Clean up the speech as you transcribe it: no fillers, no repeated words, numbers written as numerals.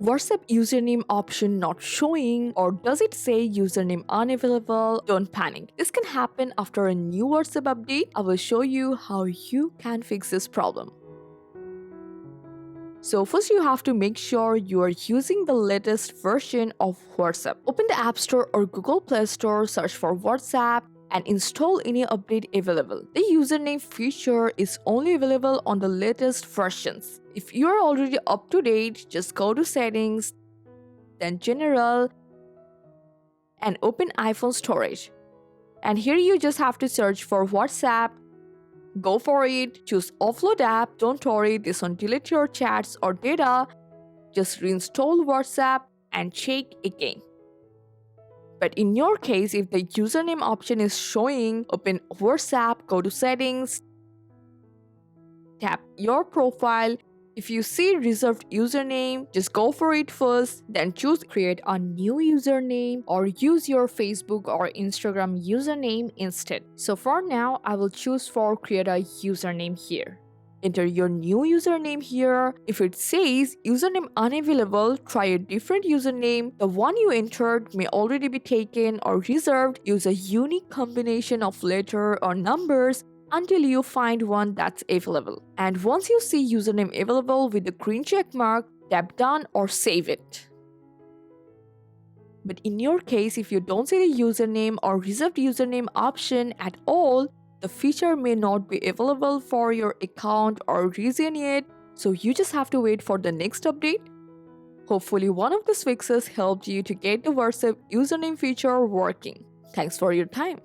WhatsApp username option not showing, or does it say username unavailable? Don't panic. This can happen after a new WhatsApp update. I will show you how you can fix this problem. So first you have to make sure you are using the latest version of WhatsApp. Open the App Store or Google Play Store, search for WhatsApp, and install any update available. The username feature is only available on the latest versions. If you are already up to date, just go to Settings, then General, and open iPhone Storage. And here you just have to search for WhatsApp. Go for it, choose Offload the App. Don't worry, this won't delete your chats or data. Just reinstall WhatsApp and check again. But in your case, if the username option is showing, open WhatsApp, go to Settings, tap your profile. If you see reserved username, just go for it first, then choose create a new username or use your Facebook or Instagram username instead. So for now, I will choose for create a username here. Enter your new username here. If it says username unavailable, try a different username. The one you entered may already be taken or reserved. Use a unique combination of letter or numbers until you find one that's available. And once you see username available with the green check mark, tap done or save it. But in your case, if you don't see the username or reserved username option at all, the feature may not be available for your account or region yet, so you just have to wait for the next update. Hopefully one of these fixes helped you to get the WhatsApp username feature working. Thanks for your time.